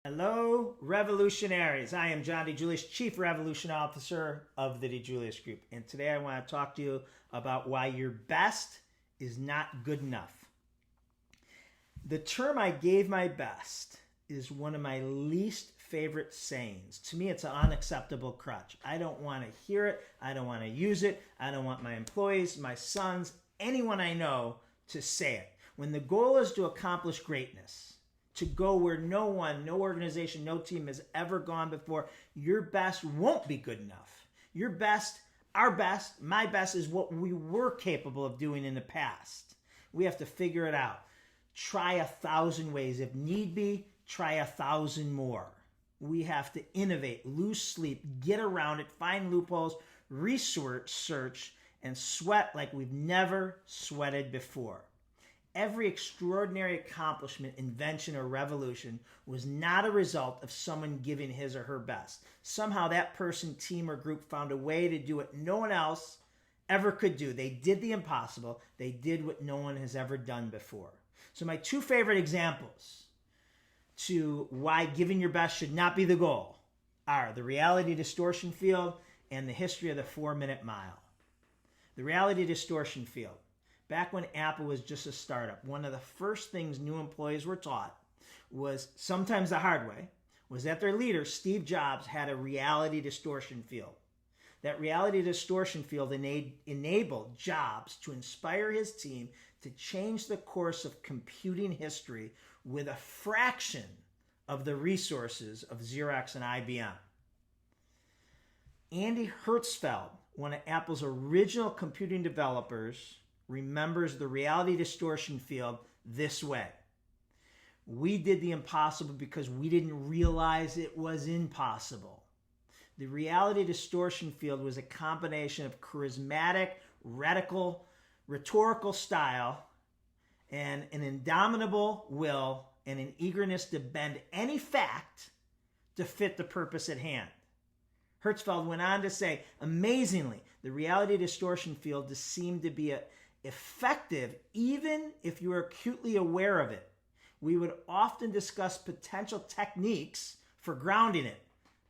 Hello, revolutionaries. I am John DiJulius, Chief Revolution Officer of the DiJulius Group. And today I want to talk to you about why your best is not good enough. The term "I gave my best" is one of my least favorite sayings. To me, it's an unacceptable crutch. I don't want to hear it. I don't want to use it. I don't want my employees, my sons, anyone I know to say it. When the goal is to accomplish greatness, to go where no one, no organization, no team has ever gone before, your best won't be good enough. Your best, our best, my best is what we were capable of doing in the past. We have to figure it out. Try 1,000 ways. If need be, try 1,000 more. We have to innovate, lose sleep, get around it, find loopholes, research, and sweat like we've never sweated before. Every extraordinary accomplishment, invention, or revolution was not a result of someone giving his or her best. Somehow that person, team, or group found a way to do what no one else ever could do. They did the impossible. They did what no one has ever done before. So my two favorite examples to why giving your best should not be the goal are the reality distortion field and the history of the 4-minute mile. The reality distortion field. Back when Apple was just a startup, one of the first things new employees were taught was, sometimes the hard way, was that their leader, Steve Jobs, had a reality distortion field. That reality distortion field enabled Jobs to inspire his team to change the course of computing history with a fraction of the resources of Xerox and IBM. Andy Hertzfeld, one of Apple's original computing developers, remembers the reality distortion field this way. We did the impossible because we didn't realize it was impossible. The reality distortion field was a combination of charismatic, rhetorical style, and an indomitable will and an eagerness to bend any fact to fit the purpose at hand. Hertzfeld went on to say, amazingly, the reality distortion field seemed to be effective even if you were acutely aware of it. We would often discuss potential techniques for grounding it,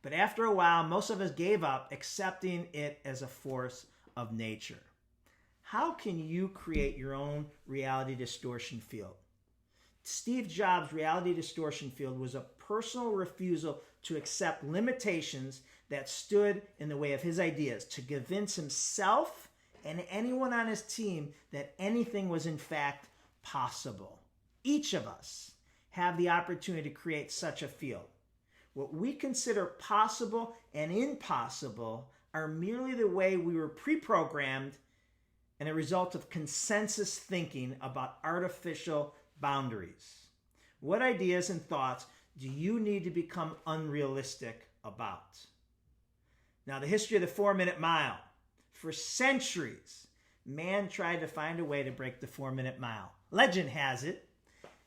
but after a while, most of us gave up accepting it as a force of nature. How can you create your own reality distortion field? Steve Jobs' reality distortion field was a personal refusal to accept limitations that stood in the way of his ideas, to convince himself and anyone on his team that anything was in fact possible. Each of us have the opportunity to create such a field. What we consider possible and impossible are merely the way we were pre-programmed and a result of consensus thinking about artificial boundaries. What ideas and thoughts do you need to become unrealistic about? Now, the history of the 4-minute mile. For centuries, man tried to find a way to break the 4-minute mile. Legend has it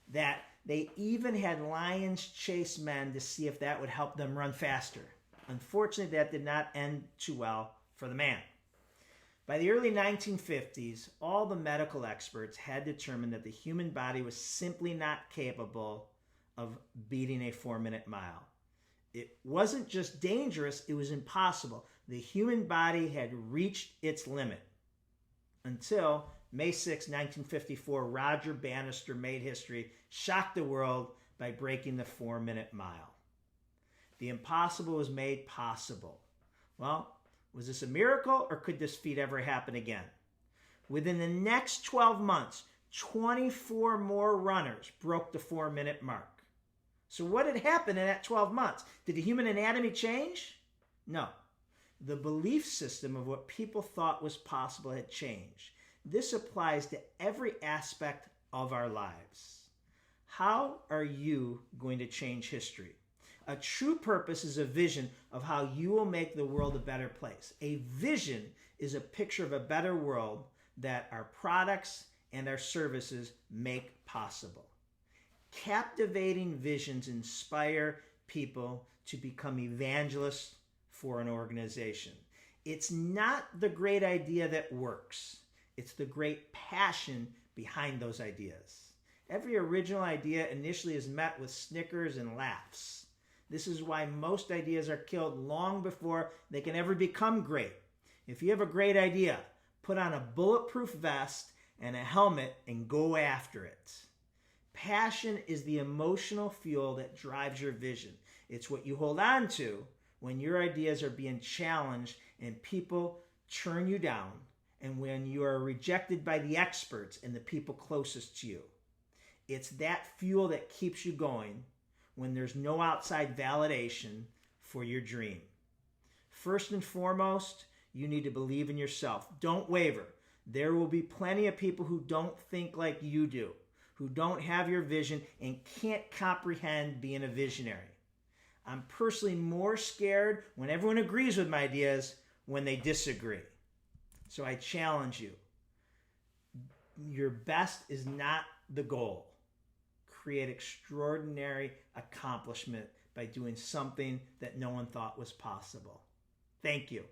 that they even had lions chase men to see if that would help them run faster. Unfortunately, that did not end too well for the man. By the early 1950s, all the medical experts had determined that the human body was simply not capable of beating a 4-minute mile. It wasn't just dangerous, it was impossible. The human body had reached its limit. Until May 6, 1954, Roger Bannister made history, shocked the world by breaking the 4-minute mile. The impossible was made possible. Well, was this a miracle, or could this feat ever happen again? Within the next 12 months, 24 more runners broke the 4-minute mark. So what had happened in that 12 months? Did the human anatomy change? No. The belief system of what people thought was possible had changed. This applies to every aspect of our lives. How are you going to change history? A true purpose is a vision of how you will make the world a better place. A vision is a picture of a better world that our products and our services make possible. Captivating visions inspire people to become evangelists for an organization. It's not the great idea that works. It's the great passion behind those ideas. Every original idea initially is met with snickers and laughs. This is why most ideas are killed long before they can ever become great. If you have a great idea, put on a bulletproof vest and a helmet and go after it. Passion is the emotional fuel that drives your vision. It's what you hold on to when your ideas are being challenged and people turn you down, and when you are rejected by the experts and the people closest to you. It's that fuel that keeps you going when there's no outside validation for your dream. First and foremost, you need to believe in yourself. Don't waver. There will be plenty of people who don't think like you do, who don't have your vision and can't comprehend being a visionary. I'm personally more scared when everyone agrees with my ideas when they disagree. So I challenge you. Your best is not the goal. Create extraordinary accomplishment by doing something that no one thought was possible. Thank you.